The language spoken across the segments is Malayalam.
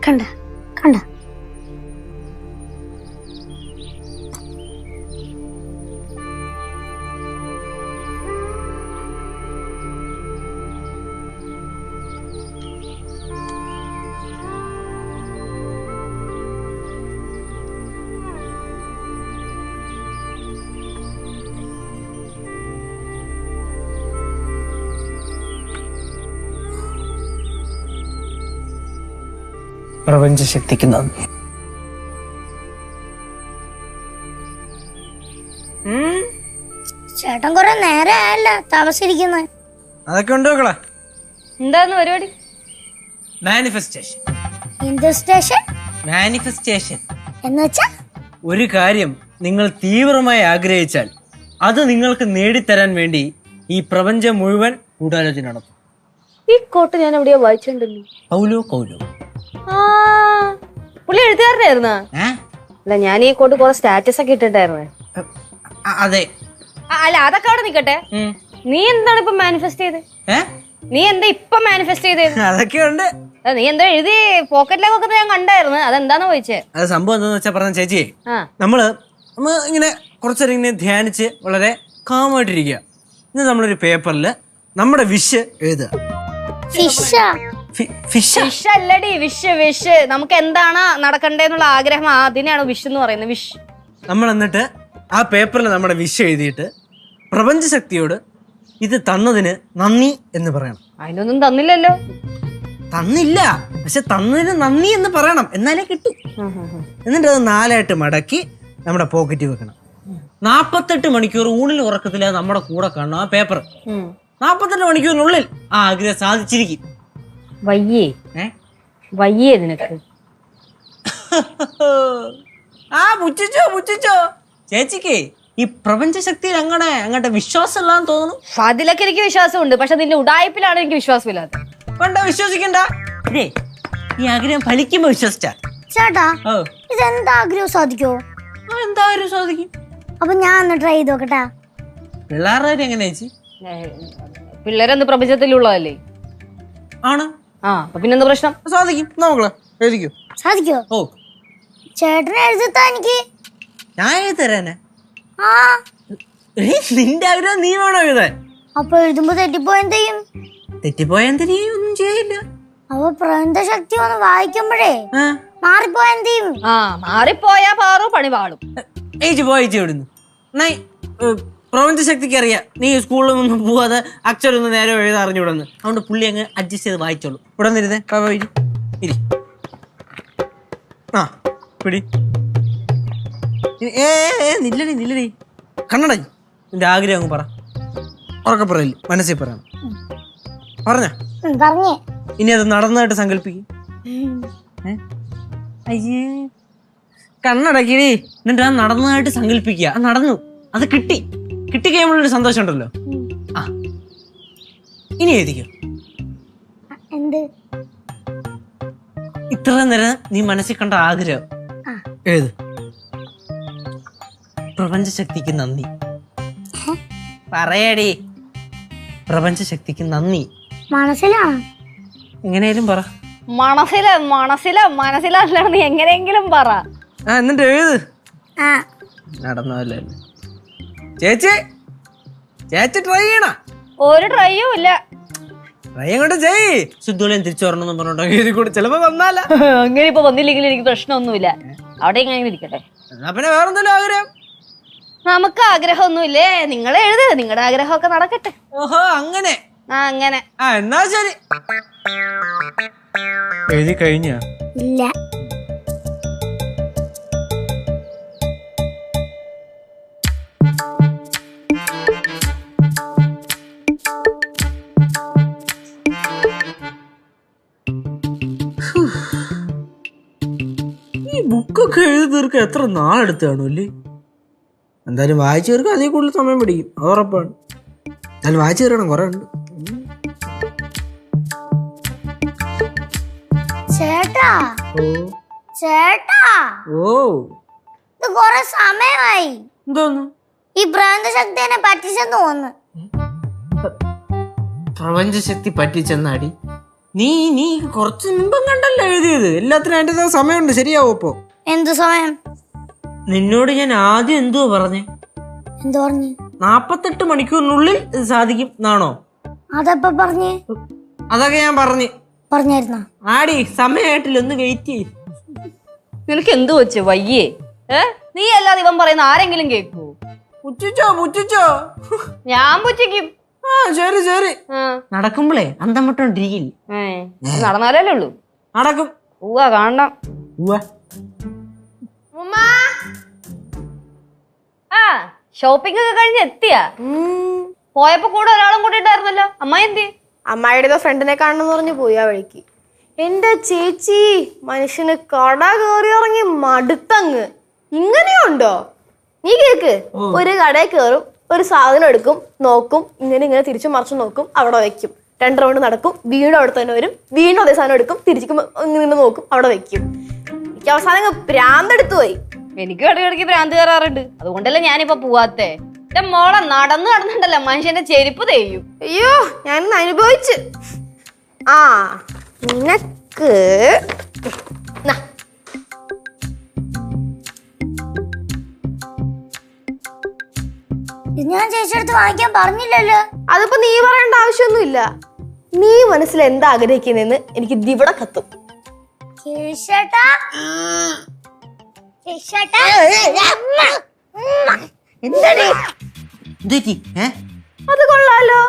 കണ്ട കണ്ട പ്രപഞ്ചശക്തിക്ക് നന്ദി. ചേട്ടൻ കുറെ നേരം ആയല്ല താമസിക്കുന്നത്. അതൊക്കെ ഉണ്ട് മക്കളെ. എന്താന്ന് പരിപാടി? മാനിഫെസ്റ്റേഷൻ. എന്ത് സ്റ്റേഷൻ? മാനിഫെസ്റ്റേഷൻ എന്നുവെച്ചാ ഒരു കാര്യം നിങ്ങൾ തീവ്രമായി ആഗ്രഹിച്ചാൽ അത് നിങ്ങൾക്ക് നേടിത്തരാൻ വേണ്ടി ഈ പ്രപഞ്ചം മുഴുവൻ ഗൂഢാലോചന നടത്തും. ഈ കോട്ട് ഞാൻ എവിടെയോ വായിച്ചിട്ടുണ്ടല്ലോ. കൗലോ കൗലോ. ആ പുള്ളി എഴുത്തുകാരനായിരുന്നാ? അല്ല, ഞാൻ ഈ കോട്ട് കുറെ സ്റ്റാറ്റസ് ഒക്കെ ഇട്ടിട്ടായിരുന്നേ. അതെ. അല്ല, അതൊക്കെ അവിടെ നിക്കട്ടെ. നീ എന്താണ് ഇപ്പൊ മാനിഫെസ്റ്റ് ചെയ്ത്? നീ എന്താ ഇപ്പൊ മാനിഫെസ്റ്റ് ചെയ്തത്? അതൊക്കെ ഉണ്ട്. നീ എന്താ എഴുതി പോക്കറ്റിലേക്ക് ഒക്കെ ഞാൻ കണ്ടായിരുന്നു. അതെന്താന്ന് ചോദിച്ചേ? അത് സംഭവം എന്താന്ന് വെച്ചാ പറഞ്ഞ ചേച്ചിയെ, നമ്മള് ഇങ്ങനെ കുറച്ചേരം ഇങ്ങനെ ധ്യാനിച്ച് വളരെ കാമായിട്ടിരിക്കുക. ഇന്ന് നമ്മളൊരു പേപ്പറിൽ നമ്മുടെ വിഷ് എഴുതുക. വിഷ് അല്ലടി, വിഷ്. നമുക്ക് എന്താണ് നടക്കണ്ടേന്നുള്ള ആഗ്രഹം, അതിനെയാണ് വിഷ് എന്ന് പറയുന്നത്. വിഷ്. നമ്മൾ എന്നിട്ട് ആ പേപ്പറിൽ നമ്മുടെ വിഷ് എഴുതിയിട്ട് പ്രപഞ്ചശക്തിയോട് ഇത് തന്നതിന് നന്ദി എന്ന് പറയണം. അതിനൊന്നും തന്നില്ലല്ലോ. തന്നില്ല, പക്ഷെ തന്നതിന് നന്ദി എന്ന് പറയണം, എന്നാലേ കിട്ടൂ. എന്നിട്ട് അത് 4 മടക്കി നമ്മുടെ പോക്കറ്റിൽ വെക്കണം. 48 മണിക്കൂർ ഊണിൽ ഉറക്കത്തില്ല നമ്മുടെ കൂടെ കാണണം ആ പേപ്പർ. 48 മണിക്കൂറിനുള്ളിൽ ആ ആഗ്രഹം സാധിച്ചിരിക്കും. വയ്യേ നിനക്ക്? പുച്ഛിച്ചോ ചേച്ചിക്ക് ഈ പ്രപഞ്ചശക്തിയിൽ അങ്ങോട്ട് വിശ്വാസം ഇല്ലാന്ന് തോന്നുന്നു. അതിലൊക്കെ എനിക്ക് വിശ്വാസമുണ്ട്, പക്ഷെ നിന്റെ ഉടായ്പിലാണ് എനിക്ക് വിശ്വാസമില്ലാത്ത. വേണ്ട, വിശ്വസിക്കണ്ട. ഈ ആഗ്രഹം ഫലിക്കുമ്പോ വിശ്വസിച്ചാ ചേട്ടാ ഇതെന്താ ആഗ്രഹം സാധിക്കോ? എന്തായാലും സാധിക്കും. അപ്പൊ ഞാൻ ഒന്ന് ട്രൈ ചെയ്ത് നോക്കട്ടാ. പിള്ളേരുടെ എങ്ങനെ ചേച്ചി? പിള്ളേരെന്ത് പ്രപഞ്ചത്തിലുള്ളതല്ലേ? ആണ്. അപ്പൊ പിന്നെന്താ പ്രശ്നം? സാധിക്കും. നോക്കളെ എഴുതിക്കോ. സാധിക്കോ? ഓ, ചേട്ടനെ എഴുതിത്താ എനിക്ക്. ഞാൻ എഴുതി തരാനെ. നിന്റെ ആഗ്രഹം നീ വേണോ എഴുതാൻ? അപ്പൊ എഴുതുമ്പോ തെറ്റിപ്പോയ എന്ത് ചെയ്യും? തെറ്റിപ്പോയ ഒന്നും ചെയ്യില്ല. അപ്പൊ പ്രപഞ്ചശക്തി ഒന്ന് വായിക്കുമ്പോഴേ മാറിപ്പോയ എന്ത് ചെയ്യും? മാറിപ്പോയാ പാറു പണി പാടും. ഏച്ചി പോയിച്ചു എവിടുന്നു? പ്രപഞ്ചശക്തിക്ക് അറിയാം നീ സ്കൂളിൽ ഒന്നും പോവാതെ അക്ഷരൊന്നും നേരെ എഴുതാൻ അറിഞ്ഞുവിടുന്നു. അതുകൊണ്ട് പുള്ളി അങ്ങ് അഡ്ജസ്റ്റ് ചെയ്ത് വായിച്ചോളൂ. ഇവിടെ നിരുന്നേ, ഇരി. പിടി. നില്ലടി. കണ്ണട. നിന്റെ ആഗ്രഹം അങ്ങ് പറ. ഉറക്കെ പറയില്ല, മനസ്സിൽ പറയണം. പറഞ്ഞ ഇനി അത് നടന്നതായിട്ട് സങ്കല്പിക്കും. അയ്യേ, കണ്ണടക്കിടി. എന്നിട്ട് അത് നടന്നതായിട്ട് സങ്കല്പിക്കുക. അത് നടന്നു, അത് കിട്ടിക്കഴിയുമ്പോഴൊരു സന്തോഷം ഉണ്ടല്ലോ. ഇനി എഴുതിക്കോ. ഇത്ര നേരം നീ മനസ്സിൽ കണ്ട ആഗ്രഹം എഴുത്. പ്രപഞ്ചശക്തിക്ക് നന്ദി. പറയടി. പ്രപഞ്ചശക്തിക്ക് നന്ദി. മനസ്സിലാണ്. എങ്ങനെയാലും പറ. മനസ്സിലല്ല, നീ എങ്ങനെയെങ്കിലും പറ. എന്നിട്ട് എഴുത്. നടന്നല്ലേ ചേച്ചി ട്രൈ ചെയ്യണ? ഒരു ട്രൈയും ഇല്ല. ട്രൈ കൊണ്ട് ചെയ്. ശുദ്ധോളിയും തിരിച്ചു വരണമെന്ന് പറഞ്ഞോട്ടോ എഴുതി കൂടെ. ചിലപ്പോ വന്നാല അങ്ങനെ ഇപ്പൊ വന്നില്ലെങ്കിൽ എനിക്ക് പ്രശ്നമൊന്നുമില്ല. അവിടെ എങ്ങനെ ഇരിക്കട്ടെ. എന്നാ പിന്നെ വേറെന്തെങ്കിലും ആഗ്രഹം? നമുക്ക് ആഗ്രഹമൊന്നുമില്ലേ? നിങ്ങൾ എഴുത്, നിങ്ങളുടെ ആഗ്രഹമൊക്കെ നടക്കട്ടെ. ഓഹോ, അങ്ങനെ. അങ്ങനെ. എന്നാ ശരി. എഴുതി കഴിഞ്ഞ? ഇല്ല. ഈ ബുക്കൊക്കെ എഴുതി തീർക്കാൻ എത്ര നാളെടുത്ത് കാണുമല്ലേ? എന്തായാലും വായിച്ചു തീർക്കാൻ അതേ കൂടുതൽ സമയം പിടിക്കും, അത് ഉറപ്പാണ്. എന്നാലും വായിച്ചു തീർക്കണം, കുറെ ഉണ്ട്. ഇത് കുറെ സമയമായി. എന്തോന്നു? ഈ പ്രപഞ്ചശക്തിനെ പറ്റിച്ചെന്ന് തോന്നുന്നു. പ്രപഞ്ചശക്തി പറ്റിച്ചെന്നാടി? നീ കുറച്ച് മുമ്പും കണ്ടല്ലോ എഴുതിയത്. എല്ലാത്തിനും അതിന്റെ സമയമുണ്ട്. ശരിയാവോ ഇപ്പോ? എന്ത് സമയം? നിന്നോട് ഞാൻ ആദ്യം എന്തുവാ പറഞ്ഞേ? എന്തു പറഞ്ഞു? 48 മണിക്കൂറിനുള്ളിൽ ഇത് സാധിക്കും എന്നാണോ? അതപ്പ പറഞ്ഞേ? അതൊക്കെ ഞാൻ പറഞ്ഞായിരുന്ന? ആടി സമയമായിട്ടില്ല, ഒന്ന് വെയിറ്റ് ചെയ്യ്. നിനക്ക് എന്തു വെച്ച് വയ്യേ? നീ അല്ലാതെ ഇവൻ പറയുന്ന ആരെങ്കിലും കേക്കൂ? പുച്ഛിച്ചോ ഞാൻ പുച്ഛിക്കും. ശരി നടക്കുമ്പോളേ അന്തം വിട്ടോണ്ടിരിക്കില്ല. നടന്നാലേ ഉള്ളൂ. നടക്കും. കാണണം. ഷോപ്പിംഗ് ഒക്കെ കഴിഞ്ഞ് എത്തിയാ? പോയപ്പോ കൂടെ ഒരാളും കൂടെ ഉണ്ടായിരുന്നല്ലോ. അമ്മായി എന്തി? അമ്മായിയുടെ ഫ്രണ്ടിനെ കാണണമെന്ന് പറഞ്ഞു പോയി ആ വഴിക്ക്. എന്റെ ചേച്ചി, മനുഷ്യന് കട കയറി ഇറങ്ങി മടുത്തങ്ങ്. ഇങ്ങനെയുണ്ടോ? നീ കേക്ക്, ഒരു കടയിൽ കയറും, ഒരു സാധനം എടുക്കും, നോക്കും, ഇങ്ങനെ തിരിച്ചു മറിച്ചു നോക്കും, അവിടെ വെക്കും, 2 റൗണ്ട് നടക്കും, വീണ്ടും അവിടെ തന്നെ വരും, വീണ്ടും അതേ സാധനം എടുക്കും, തിരിച്ചു നിന്ന് നോക്കും, അവിടെ വെക്കും. എനിക്ക് അവസാനം ഭ്രാന്തെടുത്തു പോയി. എനിക്ക് ഇടയ്ക്കിടയ്ക്ക് ഭ്രാന്ത് കയറാറുണ്ട്. അതുകൊണ്ടല്ലേ ഞാനിപ്പോ പോവാത്തെ. എന്റെ മോളെ നടന്നുണ്ടല്ലോ മനുഷ്യന്റെ ചെരുപ്പ് തെയ്യും. അയ്യോ, ഞാനിന്ന് അനുഭവിച്ച്. ആ നിനക്ക് ഞാൻ ചേച്ചിയെടുത്ത് വാങ്ങിക്കാൻ പറഞ്ഞില്ലല്ലോ. അതിപ്പോ നീ പറയേണ്ട ആവശ്യമൊന്നുമില്ല. നീ മനസ്സിൽ എന്താ ആഗ്രഹിക്കുന്നെന്ന് എനിക്ക് ഇവിടെ കത്തും. അത് കൊള്ളാലോ.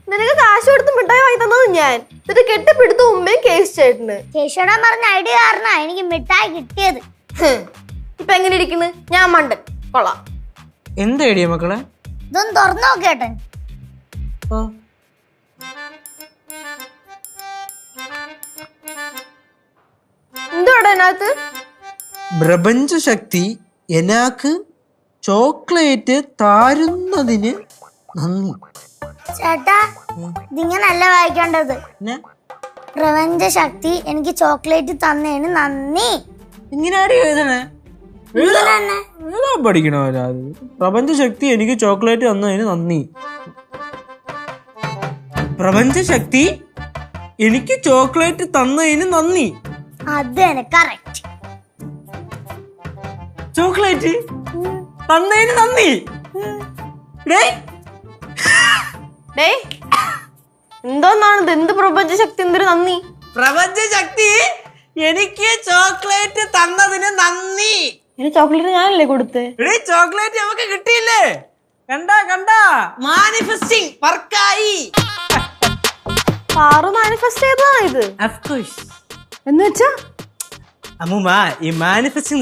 നിനക്ക് കാശ് കൊടുത്ത് മിഠായി വാങ്ങി തന്നത് ഞാൻ. എന്നിട്ട് കെട്ടിപ്പിടുത്ത ഉമ്മയും കേസ് ചേട്ടന്. കേശവടാൻ പറഞ്ഞ ഐഡിയ കാരണ എനിക്ക് മിഠായി കിട്ടിയത്. ഇപ്പൊ എങ്ങനെ ഇരിക്കുന്നു? ഞാൻ മണ്ടൻ. കൊള്ളാം. എന്താ ഐഡിയ മക്കളെ? ഇതൊന്ന് തുറന്നു നോക്കേട്ടൻ. എന്തോടെ അതിനകത്ത്? പ്രപഞ്ച ശക്തി എനാക്ക് ചോക്ലേറ്റ് താരുന്നതിന് നന്ദി. ചേട്ടാ, ഇതിങ്ങനല്ല വായിക്കേണ്ടത്. പ്രപഞ്ച ശക്തി എനിക്ക് ചോക്ലേറ്റ് തന്നതിന് നന്ദി. ഇങ്ങനെയാണ് എഴുതണേ. പഠിക്കണോ? പ്രപഞ്ച ശക്തി എനിക്ക് ചോക്ലേറ്റ് തന്നതിന് നന്ദി. പ്രപഞ്ച ശക്തി എനിക്ക് ചോക്ലേറ്റ് തന്നതിന് നന്ദി. അതന്നെ കറക്റ്റ്. ചോക്ലേറ്റ് തന്നതിന് നന്ദി. എന്തോന്നാണിത്? എന്ത് പ്രപഞ്ച ശക്തി? എന്തൊരു നന്ദി? പ്രപഞ്ച ശക്തി എനിക്ക് ചോക്ലേറ്റ് തന്നതിന് നന്ദി. ചോക്ലേറ്റ് ഞാനല്ലേ കൊടുത്തേ? ചോക്ലേറ്റ് നമുക്ക് കിട്ടിയില്ലേ? കണ്ടാ മാനിഫെസ്റ്റിംഗ് വർക്കായി. മാനിഫെസ്റ്റ് ചെയ്തതാണ് ഇത്. Of course. എന്ന് വെച്ചാ അമ്മൂമ്മ, ഈ മാനിഫെസ്റ്റിംഗ്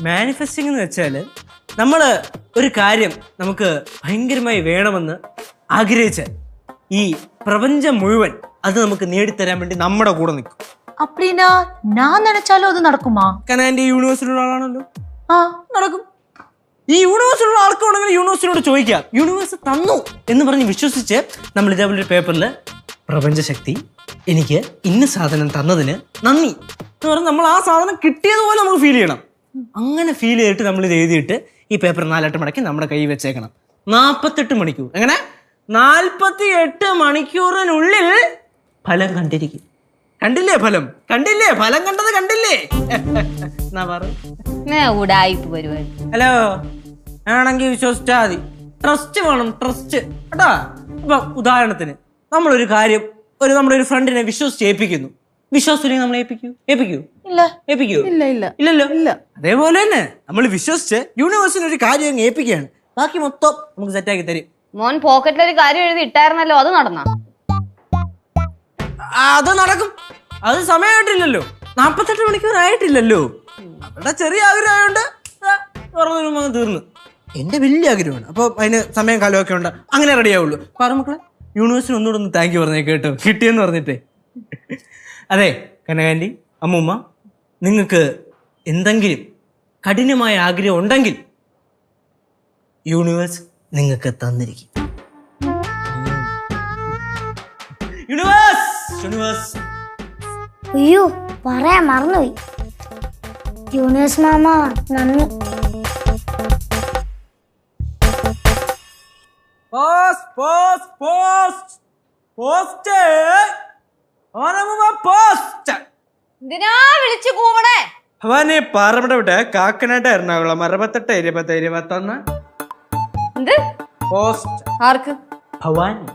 മാനിഫെസ്റ്റിംഗ് എന്ന് വെച്ചാല് നമ്മള് ഒരു കാര്യം നമുക്ക് ഭയങ്കരമായി വേണമെന്ന് ആഗ്രഹിച്ചാൽ ഈ പ്രപഞ്ചം മുഴുവൻ അത് നമുക്ക് നേടിത്തരാൻ വേണ്ടി നമ്മുടെ കൂടെ നിൽക്കും. அப்படினா நான் நினைச்சாலும் அது நடக்குமா? കാരണം ഈ യൂണിവേഴ്സിലുള്ള ആളാണല്ലോ. നടക്കും. ഈ യൂണിവേഴ്സിലുള്ള ആൾക്കാണെങ്കിൽ യൂണിവേഴ്സിനോട് ചോദിക്കാം, യൂണിവേഴ്സ് തന്നു എന്ന് പറഞ്ഞ് വിശ്വസിച്ച് നമ്മൾ ഇതേപോലെ ഒരു പേപ്പറിൽ പ്രപഞ്ച ശക്തി എനിക്ക് ഇന്ന സാധനം തന്നതിന് നന്ദി എന്ന് പറഞ്ഞ് നമ്മൾ ആ സാധനം കിട്ടിയതുപോലെ നമുക്ക് ഫീൽ ചെയ്യണം. അങ്ങനെ ഫീൽ ചെയ്തിട്ട് നമ്മൾ ഇത് എഴുതിയിട്ട് ഈ പേപ്പർ 4 മടക്കി നമ്മുടെ കൈ വെച്ചേക്കണം. 48 മണിക്കൂർ. എങ്ങനെ? 48 മണിക്കൂറിനുള്ളിൽ ഫലം കണ്ടിരിക്കും. കണ്ടില്ലേ ഫലം? ഫലം കണ്ടത് കണ്ടില്ലേ? എന്നാ ഉടായിപ്പ് പരിപാടി. ഹലോ, ആണെങ്കിൽ വിശ്വസിച്ചാ മതി. ട്രസ്റ്റ് വേണം, ട്രസ്റ്റ് കേട്ടാ. ഇപ്പൊ ഉദാഹരണത്തിന് നമ്മളൊരു കാര്യം നമ്മുടെ ഒരു ഫ്രണ്ടിനെ വിശ്വസിച്ച് ഏൽപ്പിക്കുന്നു. വിശ്വാസത്തിലേക്ക് നമ്മൾ ഇല്ലല്ലോ. അതേപോലെ തന്നെ നമ്മൾ വിശ്വസിച്ച് യൂണിവേഴ്സിന് ഒരു കാര്യം അങ്ങ് ഏൽപ്പിക്കുകയാണ്. ബാക്കി മൊത്തം നമുക്ക് സെറ്റാക്കി തരും. മോൻ പോക്കറ്റിലൊരു കാര്യം എഴുതി ഇട്ടായിരുന്നല്ലോ, അത് നടന്ന? അത് നടക്കും. അത് സമയമായിട്ടില്ലല്ലോ. 48 മണിക്കൂർ ആയിട്ടില്ലല്ലോ. അവരുടെ ചെറിയ ആഗ്രഹമുണ്ട്, തീർന്നു. എന്റെ വലിയ ആഗ്രഹമാണ്. അപ്പൊ അതിന് സമയം കാലമൊക്കെ ഉണ്ട്. അങ്ങനെ റെഡി ആവുള്ളൂ. പറ മക്കളെ, യൂണിവേഴ്സിന് ഒന്നുകൂടെ ഒന്ന് താങ്ക് യു പറഞ്ഞേ കേട്ടോ, കിട്ടിയെന്ന് പറഞ്ഞിട്ടേ. അതെ കനകാന്റി, അമ്മൂമ്മ, നിങ്ങൾക്ക് എന്തെങ്കിലും കഠിനമായ ആഗ്രഹം ഉണ്ടെങ്കിൽ യൂണിവേഴ്സ് നിങ്ങൾക്ക് തന്നിരിക്കും. യൂണിവേഴ്സ് അയ്യോ, പറയാൻ മറന്നുപോയി. യൂണിവേഴ്സ് മാമ നന്ദി. പോസ്റ്റ് പോസ്റ്റ് എന്തിനാ വിളിച്ചു കൂവണേ? ഭവാനി പാറമട വിട്ട് കാക്കനാട് എറണാകുളം 68 20 21. എന്ത് പോസ്റ്റ് ആർക്ക്? ഭവാനി.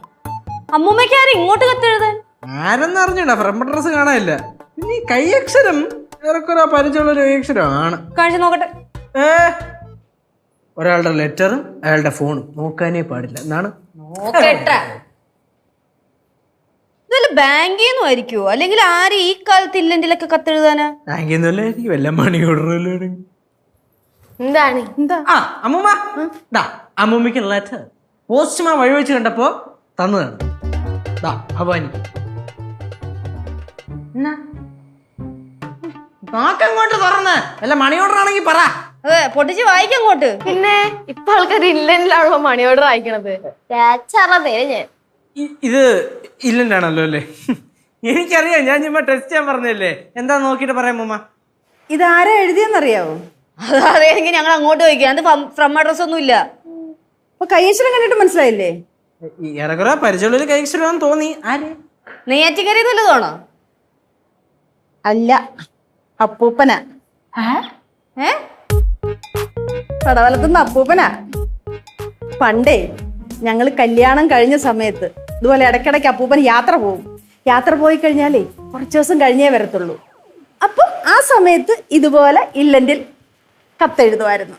അമ്മൂമ്മയ്ക്ക് ആരും ഇങ്ങോട്ട് കത്തെഴുതാൻ? ആരെന്ന് അറിഞ്ഞൂടാ, ഫ്രണ്ട് അഡ്രസ് കാണാനില്ല. പിന്നെ ഈ കൈയക്ഷരം ഏറെക്കുറെ പരിചയമുള്ള ഒരു കൈയക്ഷരമാണ്. കാണിച്ചു നോക്കട്ടെ. ഒരാളുടെ ലെറ്ററും അയാളുടെ ഫോണും നോക്കാനേ പാടില്ല എന്നാണ്. നോക്കട്ടെ. ഇതല്ല ബാങ്കിൽ നിന്നും ആയിരിക്കുവോ? അല്ലെങ്കിൽ ആര് ഈ കാലത്ത് ഇല്ലെങ്കിലൊക്കെ കത്തെഴുതാനാ? ബാങ്കിൽ നിന്നല്ല, എനിക്ക് വല്ല മണി ഓർഡർ. എന്താണ്? ആ അമ്മൂമ്മ, അമ്മൂമ്മയ്ക്ക് ലെറ്റർ പോസ്റ്റ്മാൻ വഴി വെച്ച് കണ്ടപ്പോ തന്നതാണ്. ഭവാനി നാക്കങ്ങോട്ട് തുറന്ന് വല്ല മണി ഓർഡർ ആണെങ്കിൽ പറ. അതെ, പൊട്ടിച്ച് വായിക്കങ്ങോട്ട്. പിന്നെ ഇപ്പൊ ആൾക്കാർ ഇല്ലല്ലോ മണി ഓർഡർ അയക്കണത്. ഞാൻ ഇത് ഇല്ലണ്ടാണല്ലോ അല്ലേ? എനിക്കറിയാം, ഞാൻ ചുമ്മാ ടെസ്റ്റ് ചെയ്യാൻ പറഞ്ഞല്ലേ. എന്താ നോക്കിട്ട് പറയാം അമ്മൂമ്മ. ഇതാരാ എഴുതിയെന്നറിയാവോ? അതറിയാമെങ്കിൽ ഞങ്ങൾ അങ്ങോട്ട് ചോദിക്കാം. അത് ഫ്രം അഡ്രസ് ഒന്നും ഇല്ല. അപ്പൊ കയ്യക്ഷരം കണ്ടിട്ട് മനസ്സിലായില്ലേ? ഏറെക്കുറെ പരിചയമുള്ള കൈക്ഷരം തോന്നി. ആര്? നെയ്യാറ്റിക്കരയിൽ നല്ലതാണോ? അല്ല, അപ്പൂപ്പനാ. ഏ പടവലത്തുനിന്ന് അപ്പൂപ്പനാ. പണ്ടേ ഞങ്ങൾ കല്യാണം കഴിഞ്ഞ സമയത്ത് ഇതുപോലെ ഇടയ്ക്കിടയ്ക്ക് അപ്പൂപ്പൻ യാത്ര പോകും. യാത്ര പോയി കഴിഞ്ഞാലേ കുറച്ച് ദിവസം കഴിഞ്ഞേ വരത്തുള്ളൂ. അപ്പം ആ സമയത്ത് ഇതുപോലെ ഇല്ലെങ്കിൽ കത്തെഴുതുമായിരുന്നു.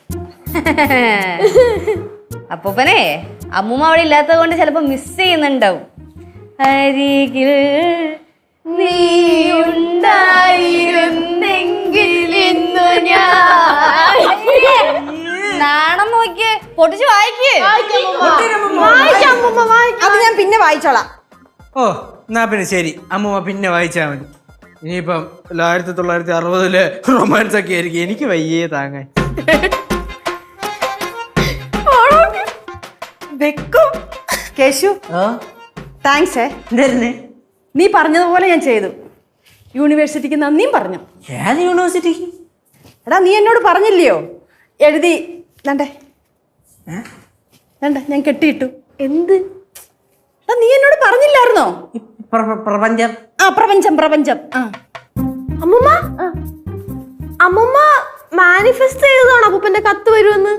അപ്പൂപ്പനെ അമ്മൂമ്മ അവിടെ ഇല്ലാത്തത് കൊണ്ട് ചിലപ്പോ മിസ് ചെയ്യുന്നുണ്ടാവും. അരികിൽ നീ ഉണ്ടായിരുന്നെങ്കിൽ ഇന്നു ഞാൻ. നാണം നോക്കിയേ, പൊട്ടിച്ച് വായിക്കേ. അത് ഞാൻ പിന്നെ വായിച്ചോളാം. ഓ എന്നാ പിന്നെ ശരി അമ്മൂമ്മ, പിന്നെ വായിച്ചാ മതി. ഇനിയിപ്പം 1960 റൊമാൻസ് ഒക്കെ ആയിരിക്കും. എനിക്ക് വയ്യേ താങ്ങാൻ. വെക്കും. കേശു, താങ്ക്സ്. നീ പറഞ്ഞതുപോലെ ഞാൻ ചെയ്തു. യൂണിവേഴ്സിറ്റിക്ക് നന്ദിയും പറഞ്ഞു. ഏത് യൂണിവേഴ്സിറ്റിക്ക്? എടാ, നീ എന്നോട് പറഞ്ഞില്ലയോ എഴുതി വേണ്ടേ ഞാൻ കെട്ടിയിട്ടു. എന്ത്? എടാ, നീ എന്നോട് പറഞ്ഞില്ലായിരുന്നോ? പ്രപഞ്ചം. ആ, പ്രപഞ്ചം. അമ്മൂമ്മ അമ്മൂമ്മ മാനിഫെസ്റ്റ് ചെയ്തതാണോ അപ്പൂപ്പന്റെ കത്ത് വരുമെന്ന്?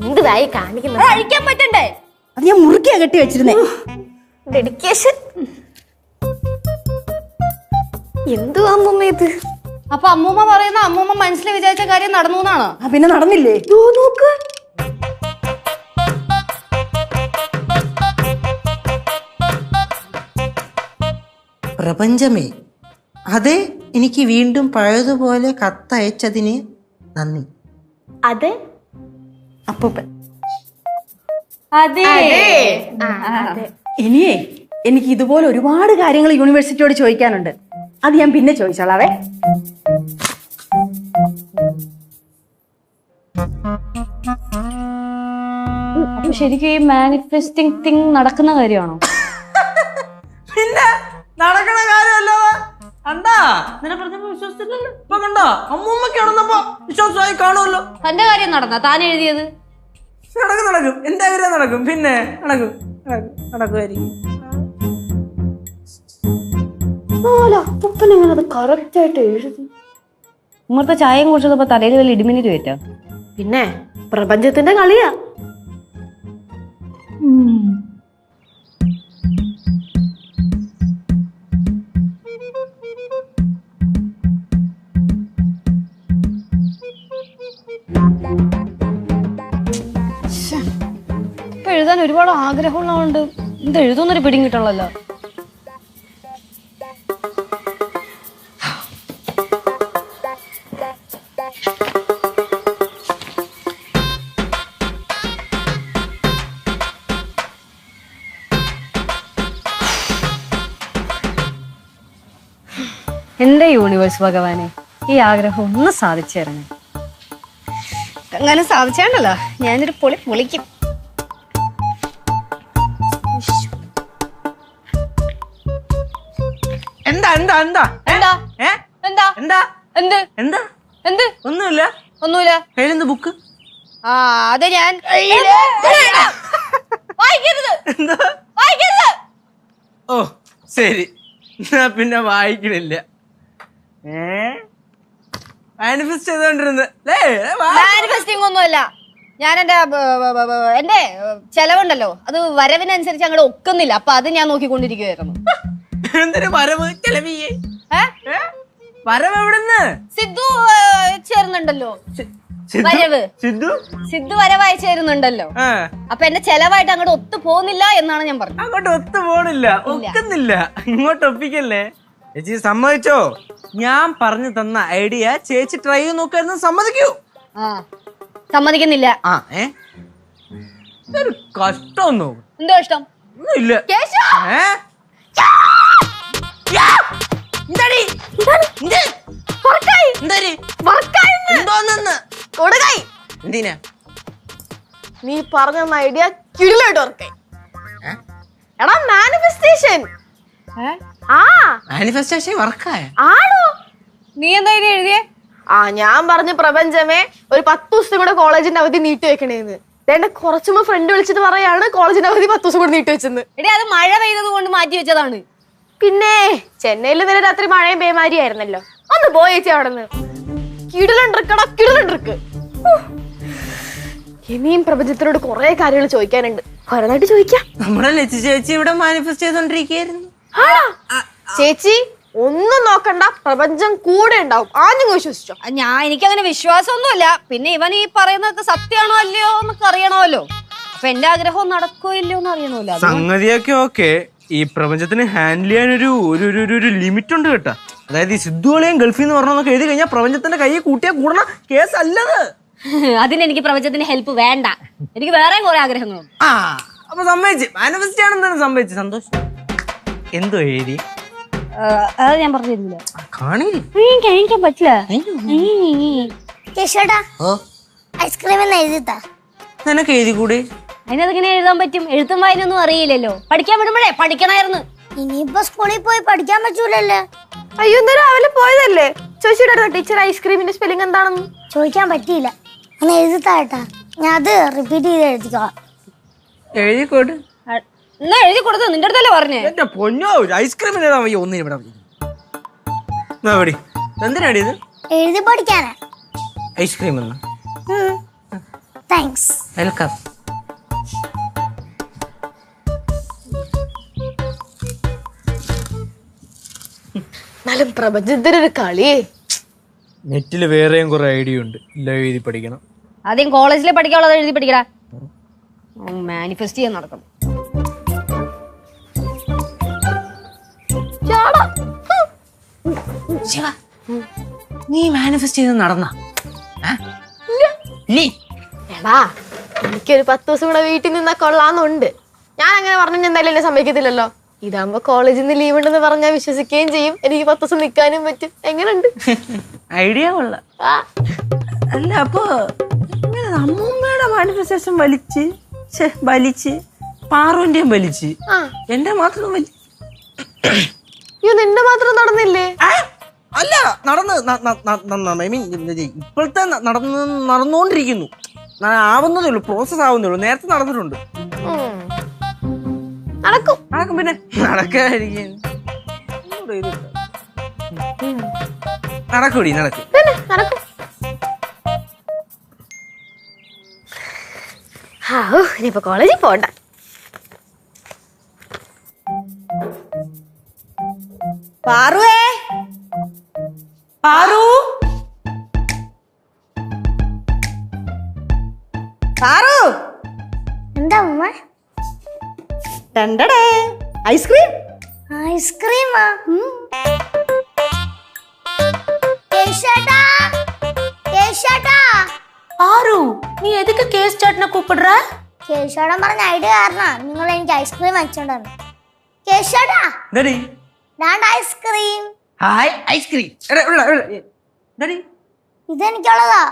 എന്തായി കാണിക്കുന്നത്? അഴിക്കാൻ പറ്റണ്ടേ? അത് ഞാൻ മുറുക്കിയാ കെട്ടി വെച്ചിരുന്നേ. ഡെഡിക്കേഷൻ. എന്തുവാ അമ്മൂമ്മ ഇത്? അപ്പൊ അമ്മൂമ്മ പറയുന്ന അമ്മൂമ്മ മനസ്സിൽ വിചാരിച്ച കാര്യം നടന്നു എന്നാണോ? പിന്നെ നടന്നില്ലേ? നോക്ക്. പ്രപഞ്ചമേ, അതെ, എനിക്ക് വീണ്ടും പഴയതുപോലെ കത്തയച്ചതിന് നന്ദി. അതെ അപ്പൂപ്പൻ. അതെ. ഇനിയേ എനിക്ക് ഇതുപോലെ ഒരുപാട് കാര്യങ്ങൾ യൂണിവേഴ്സിറ്റിയോട് ചോദിക്കാനുണ്ട്. അത് ഞാൻ പിന്നെ ചോദിച്ചോളാവേ. അപ്പൊ ശരിക്കും ഈ മാനിഫെസ്റ്റിംഗ് തിങ് നടക്കുന്ന കാര്യമാണോ? പിന്നെ നടക്കണ കാര്യമല്ലോ. കണ്ടാ നിന്നെ പറഞ്ഞപ്പോ വിശ്വസിച്ചില്ലല്ലോ. ഇപ്പൊ കണ്ടാ അമ്മൂമ്മക്ക് നടന്നപ്പോ വിശ്വാസമായി കാണുമല്ലോ. തന്റെ കാര്യം നടന്ന താൻ എഴുതിയത്? നടക്കും. എന്റെ കാര്യം നടക്കും. പിന്നെ നടക്കുമായിരിക്കും. അപ്പൂപ്പൻ എങ്ങനെ അത് കറക്റ്റ് ആയിട്ട് എഴുതി? ഉമ്മത്തെ ചായയും കുടിച്ചപ്പോ തലയിൽ വല്ല ഇടിമിന്നൽ പറ്റാ. പിന്നെ പ്രപഞ്ചത്തിന്റെ കളിയാ. ഇപ്പൊ എഴുതാൻ ഒരുപാട് ആഗ്രഹമുള്ളതുകൊണ്ട് എന്ത് എഴുതുന്നൊരു പിടിയും കിട്ടണല്ലോ. എന്റെ യൂണിവേഴ്സ് ഭഗവാനെ, ഈ ആഗ്രഹം ഒന്ന് സാധിച്ചു തരണേ. അങ്ങനെ സാധിച്ചാണ്ടല്ലോ ഞാനൊരു പൊളിക്കും. ഒന്നുമില്ല. കയ്യിലെന്ത് ബുക്ക്? ആ, അത് ഞാൻ എന്താ? ഓ ശരി, ഞാൻ പിന്നെ വായിക്കണില്ല. മാനിഫെസ്റ്റ് ചെയ്തോണ്ടിരുന്നത് മാനിഫെസ്റ്റിംഗ് ഒന്നുമല്ല. ഞാൻ എന്റെ ചെലവുണ്ടല്ലോ അത് വരവിനനുസരിച്ച് അങ്ങോട്ട് ഒക്കുന്നില്ല. അപ്പൊ അത് ഞാൻ നോക്കിക്കൊണ്ടിരിക്കുവായിരുന്നു. എന്തൊരു വരവ് ചെലവിയെ? വരവ് എവിടുന്ന്? സിദ്ധു ചേർന്നുണ്ടല്ലോ. വരവ് സിദ്ധു വരവായി ചേരുന്നുണ്ടല്ലോ. അപ്പൊ എന്റെ ചെലവായിട്ട് അങ്ങോട്ട് ഒത്തു പോകുന്നില്ല എന്നാണ് ഞാൻ പറഞ്ഞത്. അങ്ങോട്ട് ഒത്തു പോണില്ല, ഒക്കുന്നില്ല. ഇങ്ങോട്ട് ഒപ്പിക്കല്ലേ ചേച്ചി? സമ്മതിച്ചോ? ഞാൻ പറഞ്ഞു തന്ന ഐഡിയ ചേച്ചി ട്രൈ ചെയ്ത് നോക്കായിരുന്നു. സമ്മതിക്കൂ? സമ്മതിക്കുന്നില്ല. ഒരു കഷ്ടമൊന്നും. എന്തോ ഇഷ്ടം ഇല്ല. എന്തിനാ നീ പറഞ്ഞ ഐഡിയ കിടിലായിട്ട് വർക്കായി. എടാ മാനിഫെസ്റ്റേഷൻ. മാനിഫെസ്റ്റേഷൻ വർക്കായ ആണോ? നീ എന്താ ഇത് എഴുതിയേ? ഞാൻ പറഞ്ഞ പ്രപഞ്ചമേ ഒരു 10 ദിവസം കൂടെ കോളേജിന്റെ അവധി നീട്ടി വെക്കണേന്ന്. എന്റെ കുറച്ചുമ്പോ ഫ്രണ്ട് വിളിച്ചിട്ട് പറയാണ് കോളേജിന്റെ അവധി 10 ദിവസം കൂടെ നീട്ടി വെച്ചെന്ന്. എടി അത് മഴ പെയ്തത് കൊണ്ട് മാറ്റി വെച്ചതാണ്. പിന്നെ ചെന്നൈയിൽ ഇന്നലെ രാത്രി മഴയും പേമാരിയായിരുന്നല്ലോ. ഒന്ന് പോയേച്ചി അവിടെ നിന്ന്. കിടലണ്ടിരിക്ക്. ഇനിയും പ്രപഞ്ചത്തിനോട് കുറെ കാര്യങ്ങൾ ചോദിക്കാനുണ്ട്. കൊറനായിട്ട് ചോദിക്കാം. നമ്മുടെ ലച്ചു ചേച്ചി ഇവിടെ മാനിഫെസ്റ്റ് ചെയ്തോണ്ടിരിക്കുകയായിരുന്നു. ചേച്ചി ഒന്നും നോക്കണ്ട, പ്രപഞ്ചം കൂടെ ഉണ്ടാവും. ആദ്യം വിശ്വസിച്ചോ? എനിക്കങ്ങനെ വിശ്വാസമൊന്നുമില്ല. പിന്നെ ഇവൻ ഈ പറയുന്നതൊക്കെ സത്യമാണോ അല്ലയോ എന്നൊക്കെ അറിയണമല്ലോ. അപ്പൊ എന്റെ ആഗ്രഹം നടക്കോ ഇല്ലയോ എന്ന് അറിയണമല്ലോ. സംഗതിയൊക്കെ ഓക്കെ. ഈ പ്രപഞ്ചത്തിന് ഹാൻഡിൽ ചെയ്യാൻ ഒരു ലിമിറ്റ് ഉണ്ട് കേട്ടാ. അതായത് ഈ സിദ്ധുകളെയും ഗൾഫിൽ നിന്ന് പറഞ്ഞൊക്കെ എഴുതി കഴിഞ്ഞാൽ പ്രപഞ്ചത്തിന്റെ കൈ കൂട്ടിയാൽ കൂടണ കേസ് അല്ലത്. അതിനെനിക്ക് പ്രപഞ്ചത്തിന്റെ ഹെൽപ്പ് വേണ്ട. എനിക്ക് വേറെ കുറെ ആഗ്രഹങ്ങളുണ്ട്. അപ്പൊ സമ്മതിച്ച് മാനിഫെസ്റ്റ് ആണെന്താണ് സംഭവിച്ചത്? സന്തോഷം. എന്തോ എഴുതി? അത് ഞാൻ പറഞ്ഞു തരില്ല. കഴിക്കാൻ പറ്റില്ല. കേശോട്ടാ ഐസ്ക്രീം എന്ന് എഴുതിത്താ. നിനക്ക് എഴുതി കൂടെ? അതിനതെങ്ങനെ എഴുതാൻ പറ്റും? എഴുത്തും വായനൊന്നും അറിയില്ലല്ലോ. പഠിക്കാൻ വിടുമ്പോഴേ പഠിക്കണമായിരുന്നു. ഇനിയിപ്പോ സ്കൂളിൽ പോയി പഠിക്കാൻ പറ്റൂലല്ലോ. അയ്യോ, ഇന്ന് രാവിലെ പോയതല്ലേ? ചോദിച്ചിട്ടാ ടീച്ചർ ഐസ്ക്രീമിന്റെ സ്പെല്ലിംഗ് എന്താണെന്ന്? ചോദിക്കാൻ പറ്റിയില്ല. ഒന്ന് എഴുതിത്താട്ടാ. ഞാൻ അത് റിപ്പീറ്റ് ചെയ്ത് എഴുതിക്കോളാം. എഴുതിക്കോട്ട്. എന്നാ എഴുതി കൊടുത്തു. നിന്റെ അടുത്തല്ലേ പറഞ്ഞേ? എന്റെ പൊന്നോ, ഐസ്ക്രീം ഒന്നിനും ഇവിടെ എന്തിനാടി ഇത്? എഴുതി പഠിക്കാനാ. ഐസ്ക്രീം എന്നാ? താങ്ക്സ്. വെൽക്കം. നല്ല പ്രപഞ്ചത്തിനൊരു കളി. നെറ്റില് വേറെയും കുറെ ഐഡിയ ഉണ്ട്. എല്ലാം എഴുതി പഠിക്കണം. ആദ്യം കോളേജിലെ പഠിക്കാനുള്ളത് എഴുതി പഠിക്കടാ. മാനിഫെസ്റ്റ് ചെയ്യാൻ നടക്കണം. നീ മാനിഫെസ്റ്റ് ചെയ്ത് നടന്ന? എടാ, എനിക്കൊരു 10 ദിവസം കൂടെ വീട്ടിൽ നിന്നാ കൊള്ളാന്നുണ്ട്. ഞാൻ അങ്ങനെ പറഞ്ഞു എന്തായാലും എന്നെ സമ്മതിക്കത്തില്ലല്ലോ. ഇതാകുമ്പോ കോളേജിൽ നിന്ന് ലീവ് ഉണ്ടെന്ന് പറഞ്ഞാൽ വിശ്വസിക്കുകയും ചെയ്യും. എനിക്ക് 10 ദിവസം നിൽക്കാനും പറ്റും. എങ്ങനെയുണ്ട് ഐഡിയ? കൊള്ളാം. അല്ല, അപ്പൊ അമ്മൂമ്മയുടെ മാനിഫെസ്റ്റേഷൻ വലിച്ച് പാറുവിന്റെയും വലിച്ച് എന്റെ മാത്രം നിന്റെ മാത്രം നടന്നില്ലേ? അല്ല, ഇപ്പോഴത്തെ നടന്നുകൊണ്ടിരിക്കുന്നു. ആവുന്നതേ ഉള്ളൂ, പ്രോസസ് ആവുന്നേ ഉള്ളൂ. നേരത്തെ നടന്നിട്ടുണ്ട്. നടക്കും പിന്നെ നടക്കാതിരിക്കും. നടക്കൂടി, നടക്കും. ഇനിയിപ്പോ കോളേജിൽ പോണ്ട. പാറുവേ, പാറു, പാറു. എന്താ ഉമ്മ? രണ്ടടേ ഐസ്ക്രീം. ഐസ്ക്രീമാ? കേശേട്ടാ, കേശേട്ടാ. പാറു, നീ എതുക്ക് കേസ് ചേട്ടനെ കൂപ്പിടുற? കേശേട്ടൻ പറഞ്ഞ ഐഡിയ കാരണം നിങ്ങൾ എനിക്ക് ഐസ്ക്രീം വെച്ചോണ്ടാണ്. കേശേട്ടാ, ഐസ്ക്രീം. ഐസ്ക്രീം ഇതെനിക്കുള്ളതാ.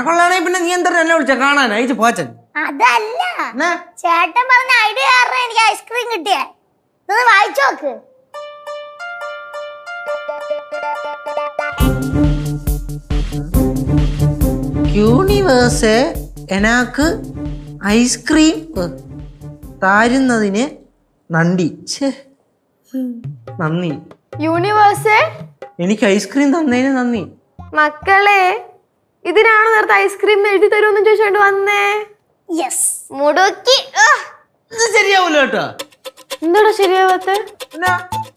കൊള്ളാണെങ്കിൽ പിന്നെ നീ എന്താ എന്നെ വിളിച്ച കാണാൻ? അയച്ചു പോച്ചൻ. അതല്ല, ചേട്ടൻ പറഞ്ഞ ഐഡിയ കാരണം എനിക്ക് ഐസ്ക്രീം കിട്ടിയേ. ഇതൊന്ന് വായിച്ചു നോക്ക്. യൂണിവേഴ്സ് എനക്ക് ഐസ്ക്രീം താരുന്നതിന് നന്ദി. നന്ദി. യൂണിവേഴ്സേ, എനിക്ക് ഐസ്ക്രീം തന്നതിന് നന്ദി. മക്കളെ, ഇതിനാണ് നേരത്തെ ഐസ്ക്രീം എഴുതി തരുമെന്ന് ചോദിച്ചോണ്ട് വന്നേ. യെസ്. മുടുക്കി. ഇത് ശരിയാവൂല കേട്ടോ. എന്താടാ ശരിയാവാത്ത? പിന്നെ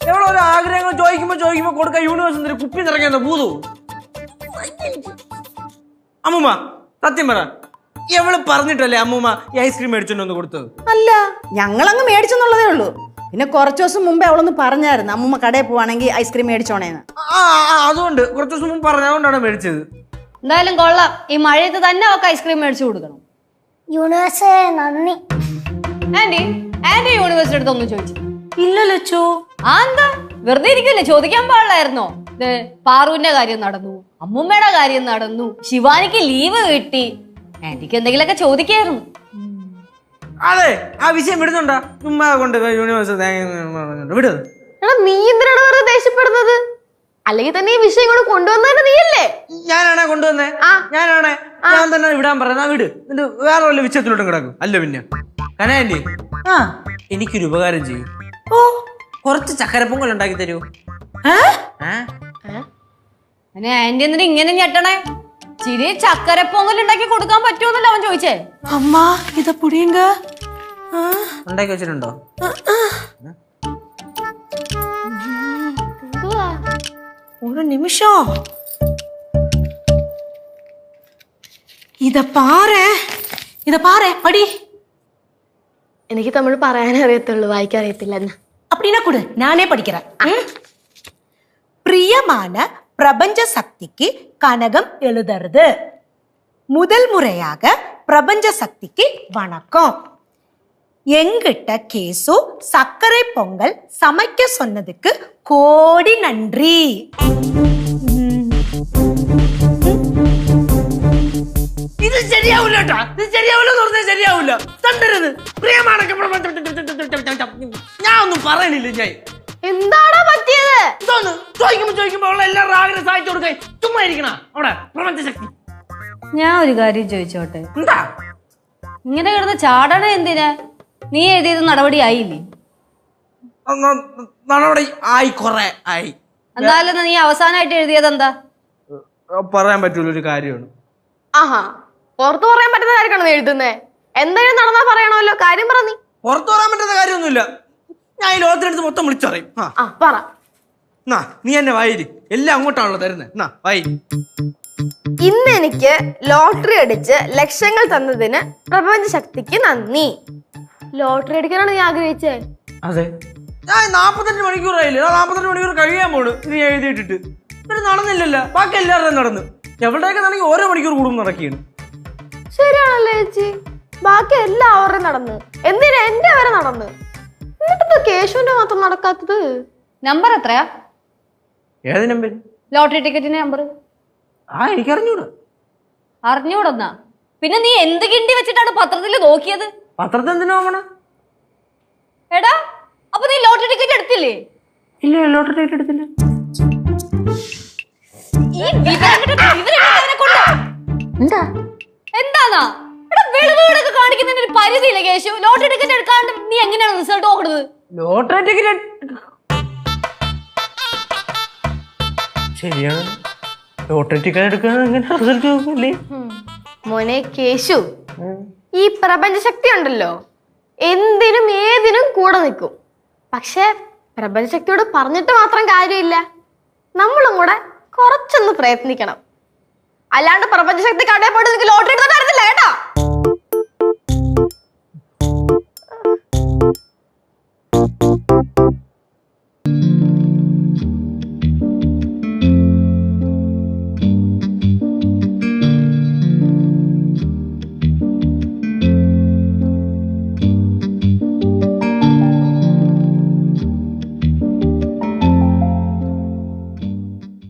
എവിടെ ഓരോ ആഗ്രഹങ്ങൾ ചോദിക്കുമ്പോ കൊടുക്കാൻ യൂണിവേഴ്സ് കുപ്പി നിറങ്ങുന്ന ഭൂതു. അമ്മൂമ്മ സത്യം പറ, എവള് പറഞ്ഞിട്ടല്ലേ അമ്മൂമ്മ ഈ ഐസ്ക്രീം മേടിച്ചോണ്ട് കൊടുത്തത്? അല്ല, ഞങ്ങളങ്ങ് മേടിച്ചെന്നുള്ളതേ ഉള്ളൂ. പിന്നെ കുറച്ച് ദിവസം മുമ്പേ അവളൊന്ന് പറഞ്ഞായിരുന്നു അമ്മൂമ്മ കടയിൽ പോവാണെങ്കിൽ ഐസ്ക്രീം മേടിച്ചോണേന്ന്. അതുകൊണ്ട് കുറച്ച് ദിവസം മുമ്പ് പറഞ്ഞതുകൊണ്ടാണ് മേടിച്ചത്. എന്തായാലും കൊള്ളാം, ഈ മഴയത്ത് തന്നെ അവർക്ക് ഐസ്ക്രീം മേടിച്ചു കൊടുക്കണം. യൂണിവേഴ്സേ നന്ദി. ആന്റി യൂണിവേഴ്സിറ്റി അടുത്തൊന്നും ചോദിച്ചു ഇല്ല ലച്ചു. എന്താ വെറുതെ ഇരിക്കല്ലേ, ചോദിക്കാൻ പാടില്ലായിരുന്നോ? പാറുവിന്റെ കാര്യം നടന്നു, അമ്മൂമ്മയുടെ കാര്യം നടന്നു, ശിവാനിക്ക് ലീവ് കിട്ടി, ആന്റിക്ക് എന്തെങ്കിലുമൊക്കെ ചോദിക്കായിരുന്നു. അതെ, ആ വിഷയം വിടുന്നുണ്ടാ? ചുമ്മാ കൊണ്ട് യൂണിവേഴ്സ് വിട്. എടാ, നീ എന്തിനാണ് വെറുതെ ദേഷ്യപ്പെടുന്നത്? അല്ലെങ്കിൽ തന്നെ ഈ വിഷയം കൂടെ കൊണ്ടുവന്നത് നീയല്ലേ? ഞാനാണേ കൊണ്ടുവന്നേ. ഞാൻ തന്നെ വിടാൻ പറഞ്ഞാ വിട്. എന്നിട്ട് വേറെ വല്ല വിഷയത്തിലോട്ടും കിടക്കും. അല്ല പിന്നെ കനാൻറ്റി, എനിക്കൊരു ഉപകാരം ചെയ്യും. കുറച്ച് ചക്കരപ്പൊങ്കൽ ഉണ്ടാക്കി തരൂ. ആന്റി എന്തിനാ ഇങ്ങനെ ഞെട്ടണേ? ചിരി ചക്കര പൊങ്കൽ ഉണ്ടാക്കി കൊടുക്കാൻ പറ്റുമെന്നല്ല അവൻ ചോദിച്ചേ. அம்மா இத புடிங்க. ഉണ്ടാക്കി വെച്ചിട്ടുണ്ടോ? ஒரு நிமிஷம். இத பாரு, படி. എനിക്ക് തമിഴ് പറയാനേ അറിയത്തുള്ളൂ, വായിക്കാൻ അറിയത്തില്ല. அப்படின்னா கொடு, நானே படிக்கிறேன். பிரியமான பிரபஞ்ச சக்திக்கு கனகம் எழுதுறது. முதல் முறையாக பிரபஞ்ச சக்திக்கு வணக்கம். எங்கிட்ட கேசு சர்க்கரை பொங்கல் சமைக்க சொன்னதுக்கு கோடி நன்றி. ഇത് ശരിയാവൂല കേട്ടാ. ഇത് ശരിയാവൂലെന്ന് പറഞ്ഞാൽ ശരിയാവൂല. തണ്ടരുത്. പ്രിയമാണൊക്കെ ഞാൻ ഒന്നും പറയണില്ല. ഞാൻ എന്താടാ പറ്റിയത്? ചോദിക്കുമ്പോ ഉള്ള എല്ലാവരും ആഗ്രഹം സാധിച്ചു കൊടുക്കാൻ ചുമ്മാ ഇരിക്കണ അവിടെ പ്രപഞ്ചശക്തി. ഞാൻ ഒരു കാര്യം ചോദിച്ചോട്ടെ, എന്താ ഇങ്ങനെ കിടന്ന് ചാടണ എന്തിനാ? നീ എഴുതിയത് നടപടി ആയില്ലേ? നടപടി ആയി, കൊറേ ആയി. എന്തായാലും നീ അവസാനമായിട്ട് എഴുതിയത് എന്താ? പറയാൻ പറ്റൂല ഒരു കാര്യമാണ്. ആഹാ, പുറത്തു പറയാൻ പറ്റുന്ന കാര്യമാണോ നീ എഴുതുന്നേ? എന്തായാലും നടന്നാ പറയണമല്ലോ, കാര്യം പറ. നീ പുറത്തു പറയാൻ പറ്റുന്ന കാര്യമൊന്നുമില്ല. ഞാൻ ഈ ലോകത്തിനടുത്ത് മൊത്തം വിളിച്ചു പറയും. പറ. നീ എന്നെ വായിരി, എല്ലാം അങ്ങോട്ടാണല്ലോ തരുന്നത്. വായി. ഇന്ന് എനിക്ക് ലോട്ടറി അടിച്ച് ലക്ഷങ്ങൾ തന്നതിന് പ്രപഞ്ച ശക്തിക്ക് നന്ദി. ലോട്ടറി അടിക്കാനാണ് നീ ആഗ്രഹിച്ചേ? അതെ. ഞാൻ 48 മണിക്കൂറായില്ലേ, 48 മണിക്കൂർ കഴിയാൻ പോണ് നീ എഴുതിയിട്ടിട്ട്. ഇത് നടന്നില്ലല്ലോ. ബാക്കി എല്ലാവരുടെയും നടന്നു. എവിടെയൊക്കെ നടന്നെങ്കിൽ ഓരോ മണിക്കൂർ കൂടും നടക്കുകയാണ്. ശരിയാണല്ലേ ചേച്ചി, ബാക്കി എല്ലാവരുടെയും നടന്ന്, എന്തിനാ എന്റെ വരെ നടന്ന്, എന്നിട്ട് കേശുവിന്റെ മാത്രം നടക്കാത്തത്? നമ്പർ എത്രയാ? ഏത് നമ്പർ? Lottery ടിക്കറ്റിന്റെ number? എനിക്കറിഞ്ഞൂടാ. അറിഞ്ഞൂടെന്നാ പിന്നെ നീ എന്ത് കിണ്ടി വെച്ചിട്ടാണ് പത്രത്തിൽ നോക്കിയത്? പത്രത്തിൽ എന്തിനാ നോക്കണം? എടാ, അപ്പൊ നീ ലോട്ടറി ടിക്കറ്റ് എടുത്തില്ലേ? ഇല്ല, ലോട്ടറി ടിക്കറ്റ് എടുത്തില്ല. എന്താന്നാ വെളിവുകളൊക്കെ കാണിക്കുന്നതിന് ഒരു പരിധിയില്ല കേശു. ലോട്ടറി ടിക്കറ്റ് എടുക്കാണ്ട് നീ എങ്ങനെയാണ് റിസൾട്ട് നോക്കുന്നത്? ലോട്ടറി ടിക്കറ്റ് ശരിയാണ്. ലോട്ടറി ടിക്കറ്റ് എടുക്കാൻ റിസൾട്ട് നോക്കില്ലേ? മോനെ കേശു, ഈ പ്രപഞ്ച ശക്തി ഉണ്ടല്ലോ, എന്തിനും ഏതിനും കൂടെ നിൽക്കും. പക്ഷെ പ്രപഞ്ച ശക്തിയോട് പറഞ്ഞിട്ട് മാത്രം കാര്യമില്ല, നമ്മളും കൂടെ കുറച്ചൊന്ന് പ്രയത്നിക്കണം. അല്ലാണ്ട് പ്രപഞ്ച ശക്തി കടയിൽ പോയിട്ട് നിങ്ങൾക്ക് ലോട്ടറി എടുത്തിട്ട് അറിയത്തില്ല കേട്ടോ.